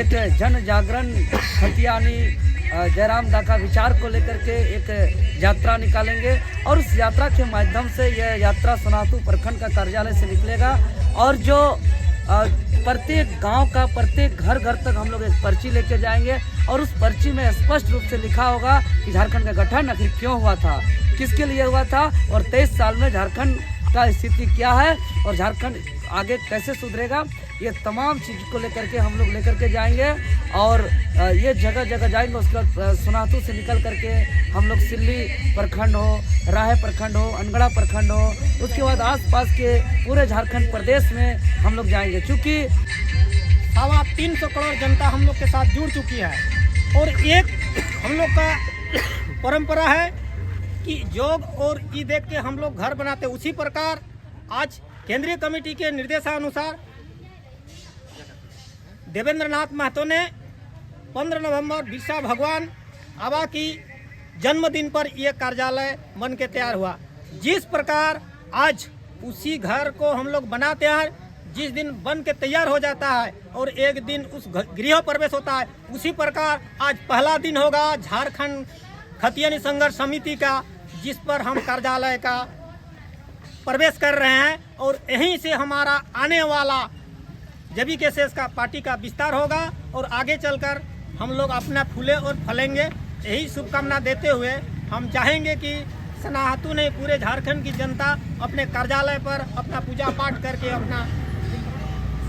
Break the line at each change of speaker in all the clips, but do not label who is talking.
एक जन जागरण खतियानी जयराम दा का विचार को लेकर के एक यात्रा निकालेंगे और उस यात्रा के माध्यम से यह यात्रा सोनातू प्रखंड का कार्यालय से निकलेगा और जो प्रत्येक गांव का प्रत्येक घर घर तक हम लोग एक पर्ची लेके जाएंगे और उस पर्ची में स्पष्ट रूप से लिखा होगा कि झारखंड का गठन आखिर क्यों हुआ था, किसके लिए हुआ था और 23 साल में झारखंड का स्थिति क्या है और झारखंड आगे कैसे सुधरेगा। ये तमाम चीज़ को लेकर के हम लोग लेकर के जाएंगे और ये जगह जगह जाएंगे। उसके बाद सोनातू से निकल करके हम लोग सिल्ली प्रखंड हो, राहे प्रखंड हो, अनगढ़ा प्रखंड हो, उसके बाद आसपास के पूरे झारखंड प्रदेश में हम लोग जाएंगे। चूँकि
350 करोड़ जनता हम लोग के साथ जुड़ चुकी है और एक हम लोग का परंपरा है कि योग और ई देख के हम लोग घर बनाते। उसी प्रकार आज केंद्रीय कमेटी के निर्देशानुसार देवेंद्र नाथ महतो ने 15 नवंबर बिरसा भगवान आबा की जन्मदिन पर यह कार्यालय बन के तैयार हुआ। जिस प्रकार आज उसी घर को हम लोग बनाते हैं, जिस दिन बन के तैयार हो जाता है और एक दिन उस गृह प्रवेश होता है, उसी प्रकार आज पहला दिन होगा झारखंड खतियानी संघर्ष समिति का, जिस पर हम कार्यालय का प्रवेश कर रहे हैं और यहीं से हमारा आने वाला जबी के शेष का पार्टी का विस्तार होगा और आगे चलकर हम लोग अपना फूले और फलेंगे। यही शुभकामना देते हुए हम चाहेंगे कि सोनातू ने पूरे झारखंड की जनता अपने कार्यालय पर अपना पूजा पाठ करके अपना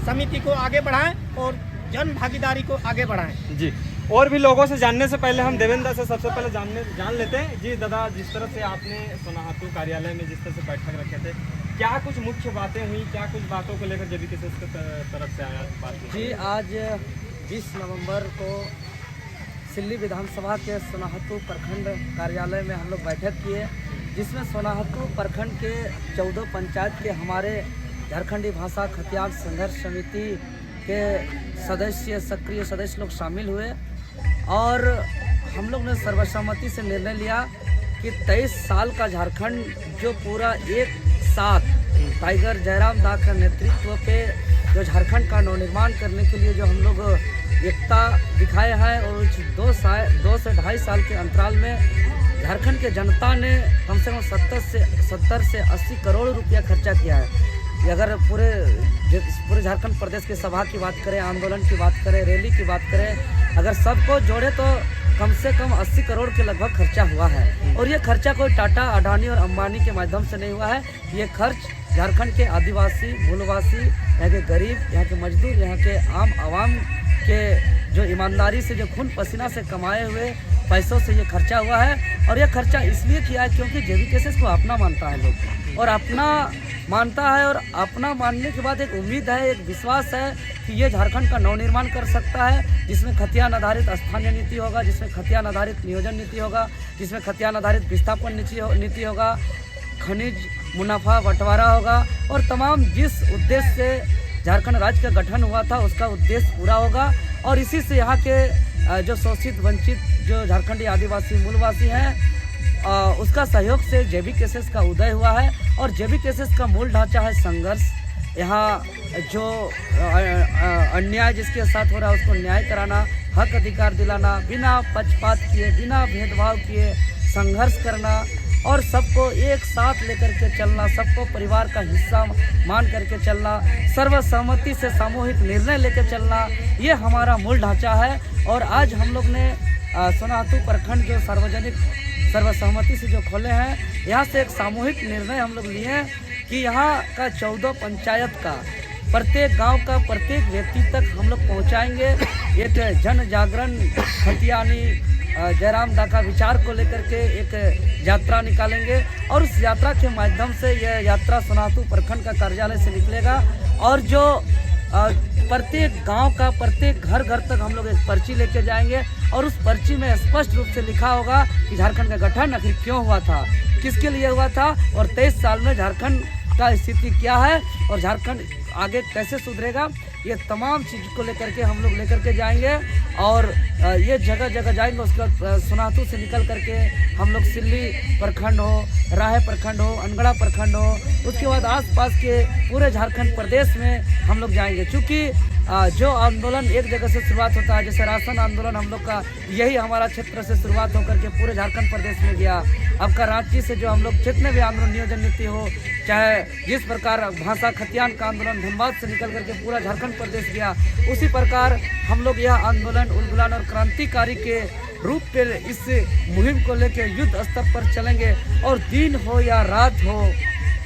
समिति को आगे बढ़ाएं और जन भागीदारी को आगे बढ़ाएं।
जी, और भी लोगों से जानने से पहले हम देवेंद्र से सबसे पहले जान लेते हैं। जी दादा, जिस तरह से आपने सोनातू कार्यालय में जिस तरह से बैठक रखे थे, क्या कुछ मुख्य बातें हुई, क्या कुछ बातों को लेकर जब की तरफ से आया बात?
जी, आज 20 नवंबर को सिल्ली विधानसभा के सोनातू प्रखंड कार्यालय में हम लोग बैठक किए, जिसमें सोनातू प्रखंड के 14 पंचायत के हमारे झारखंडी भाषा खतियान संघर्ष समिति के सदस्य, सक्रिय सदस्य लोग शामिल हुए और हम लोग ने सर्वसम्मति से निर्णय लिया कि 23 साल का झारखंड जो पूरा एक साथ टाइगर जयराम दा का नेतृत्व पे जो झारखंड का नवनिर्माण करने के लिए जो हम लोग एकता दिखाए हैं और 2 से 2.5 साल के अंतराल में झारखंड के जनता ने कम से कम 70 से 80 करोड़ रुपया खर्चा किया है। अगर पूरे झारखंड प्रदेश की सभा की बात करें, आंदोलन की बात करें, रैली की बात करें, अगर सबको जोड़े तो कम से कम 80 करोड़ के लगभग खर्चा हुआ है। और ये खर्चा कोई टाटा, अडानी और अंबानी के माध्यम से नहीं हुआ है। ये खर्च झारखंड के आदिवासी, मूलवासी, यहाँ के गरीब, यहाँ के मजदूर, यहाँ के आम आवाम के जो ईमानदारी से जो खून पसीना से कमाए हुए पैसों से ये खर्चा हुआ है। और यह खर्चा इसलिए किया है क्योंकि जेबी केसेस को अपना मानता है लोग, और अपना मानता है और अपना मानने के बाद एक उम्मीद है, एक विश्वास है कि ये झारखंड का नवनिर्माण कर सकता है, जिसमें खतियान आधारित स्थानीय नीति होगा, जिसमें खतियान आधारित नियोजन नीति होगा, जिसमें खतियान आधारित विस्थापन नीति होगा, खनिज मुनाफा बंटवारा होगा और तमाम जिस उद्देश्य से झारखंड राज्य का गठन हुआ था उसका उद्देश्य पूरा होगा। और इसी से यहाँ के जो शोषित वंचित जो झारखंडी आदिवासी मूलवासी हैं उसका सहयोग से जेबी केसेस का उदय हुआ है। और जेबी केसेस का मूल ढांचा है संघर्ष। यहाँ जो अन्याय जिसके साथ हो रहा है उसको न्याय कराना, हक अधिकार दिलाना, बिना पक्षपात किए, बिना भेदभाव किए संघर्ष करना और सबको एक साथ लेकर के चलना, सबको परिवार का हिस्सा मान करके चलना, सर्वसम्मति से सामूहिक निर्णय लेकर चलना, ये हमारा मूल ढांचा है। और आज हम लोग ने सोनातू प्रखंड जो सार्वजनिक सर्वसम्मति से जो खोले हैं, यहाँ से एक सामूहिक निर्णय हम लोग लिए हैं कि यहाँ का 14 पंचायत का प्रत्येक गांव का प्रत्येक व्यक्ति तक हम लोग पहुँचाएंगे। एक जन जागरण खतियानी जयराम दा का विचार को लेकर के एक यात्रा निकालेंगे और उस यात्रा के माध्यम से यह यात्रा सोनातू प्रखंड का कार्यालय से निकलेगा और जो प्रत्येक गांव का प्रत्येक घर घर तक हम लोग एक पर्ची लेके जाएंगे और उस पर्ची में स्पष्ट रूप से लिखा होगा कि झारखंड का गठन आखिर क्यों हुआ था, किसके लिए हुआ था और 23 साल में झारखंड का स्थिति क्या है और झारखंड आगे कैसे सुधरेगा। ये तमाम चीज़ को लेकर के हम लोग लेकर के जाएंगे और ये जगह जगह जाएंगे। उसके बाद सोनातू से निकल करके हम लोग सिल्ली प्रखंड हो, राहे प्रखंड हो, अनगढ़ा प्रखंड हो, उसके बाद आसपास के पूरे झारखंड प्रदेश में हम लोग जाएंगे। चूँकि जो आंदोलन एक जगह से शुरुआत होता है, जैसे राशन आंदोलन हम लोग का यही हमारा क्षेत्र से शुरुआत होकर के पूरे झारखंड प्रदेश में गया। अब का रांची से जो हम लोग जितने भी आंदोलन नियोजन नीति हो, चाहे जिस प्रकार भाषा खतियान का आंदोलन धनबाद से निकल करके पूरा झारखंड प्रदेश गया, उसी प्रकार हम लोग यह आंदोलन उलगुलान और क्रांतिकारी के रूप पे इस मुहिम को लेकर युद्ध स्तर पर चलेंगे। और दिन हो या रात हो,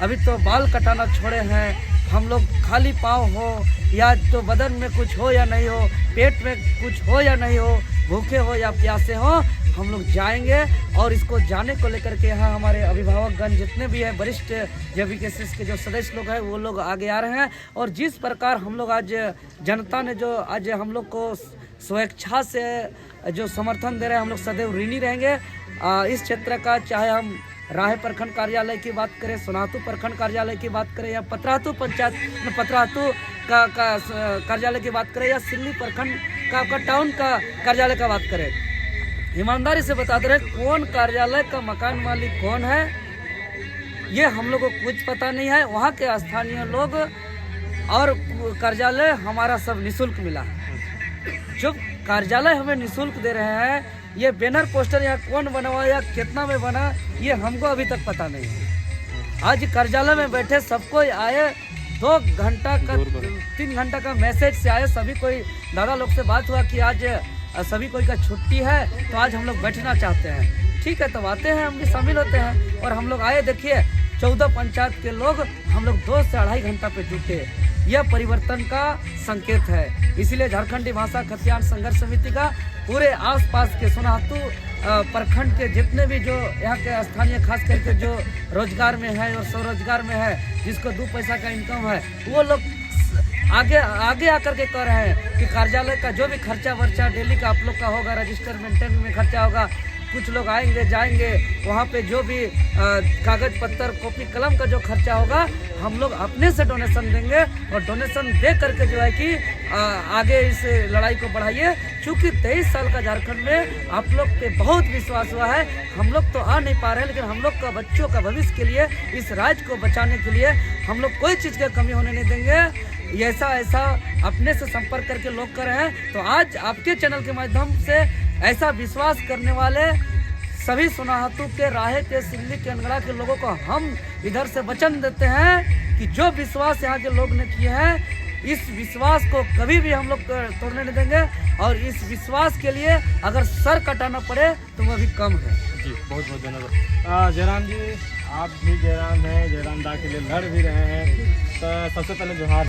अभी तो बाल कटाना छोड़े हैं हम लोग, खाली पाँव हो या तो बदन में कुछ हो या नहीं हो, पेट में कुछ हो या नहीं हो, भूखे हो या प्यासे हो, हम लोग जाएंगे। और इसको जाने को लेकर के यहाँ हमारे अभिभावकगण जितने भी हैं, वरिष्ठ JVKCS के जो सदस्य लोग हैं, वो लोग आगे आ रहे हैं। और जिस प्रकार हम लोग आज जनता ने जो आज हम लोग को स्वेच्छा से जो समर्थन दे रहे हैं, हम लोग सदैव ऋणी रहेंगे। इस क्षेत्र का, चाहे हम राहे प्रखंड कार्यालय की बात करें, सोनाहतू प्रखंड कार्यालय की बात करें, या पतरातू पंचायत पतरातू का कार्यालय की बात करें, या सिल्ली प्रखंड का टाउन का कार्यालय का बात करें, ईमानदारी से बताते रहे कौन कार्यालय का मकान मालिक कौन है, ये हम लोग को कुछ पता नहीं है। वहाँ के स्थानीय लोग और कार्यालय हमारा सब निःशुल्क मिला है। जो कार्यालय हमें निःशुल्क दे रहे हैं, ये बैनर पोस्टर यहाँ कौन बनवा या कितना में बना, ये हमको अभी तक पता नहीं है। आज कार्यालय में बैठे सबको आए, 2 घंटा का 3 घंटा का मैसेज से आए, सभी कोई दादा लोग से बात हुआ कि आज सभी कोई का छुट्टी है, तो आज हम लोग बैठना चाहते हैं। ठीक है, तब आते हैं, हम भी शामिल होते हैं। और हम लोग आए, देखिए 14 पंचायत के लोग हम लोग 2 से 2.5 घंटा पे जुटे, यह परिवर्तन का संकेत है। इसीलिए झारखंडी भाषा खतियान संघर्ष समिति का पूरे आसपास के सोनाहतू प्रखंड के जितने भी जो यहाँ के स्थानीय खास करके जो रोजगार में है और स्वरोजगार में है, जिसको 2 पैसा का इनकम है, वो लोग आगे आकर के कह रहे हैं कि कार्यालय का जो भी खर्चा वर्चा डेली का आप लोग का होगा, रजिस्टर मेंटेन में खर्चा होगा, कुछ लोग आएंगे जाएंगे, वहाँ पे जो भी कागज पत्तर कॉपी कलम का जो खर्चा होगा, हम लोग अपने से डोनेशन देंगे। और डोनेशन दे करके जो है कि आगे इस लड़ाई को बढ़ाइए। चूँकि 23 साल का झारखंड में आप लोग पे बहुत विश्वास हुआ है, हम लोग तो आ नहीं पा रहे हैं, लेकिन हम लोग का बच्चों का भविष्य के लिए, इस राज्य को बचाने के लिए हम लोग कोई चीज़ की कमी होने नहीं देंगे। ऐसा अपने से संपर्क करके लोग कर रहे हैं। तो आज आपके चैनल के माध्यम से ऐसा विश्वास करने वाले सभी सोनाहतू के, राहे के, सिल्ली के, अनगढ़ा के लोगों को हम इधर से वचन देते हैं कि जो विश्वास यहाँ के लोग ने किए हैं, इस विश्वास को कभी भी हम लोग तोड़ने नहीं देंगे। और इस विश्वास के लिए अगर सर कटाना पड़े तो वह भी कम है।
जी, बहुत बहुत धन्यवाद। जयराम जी, आप भी जयराम हैं, जयराम दा के लिए लड़ भी रहे हैं, तो सबसे पहले जोहार।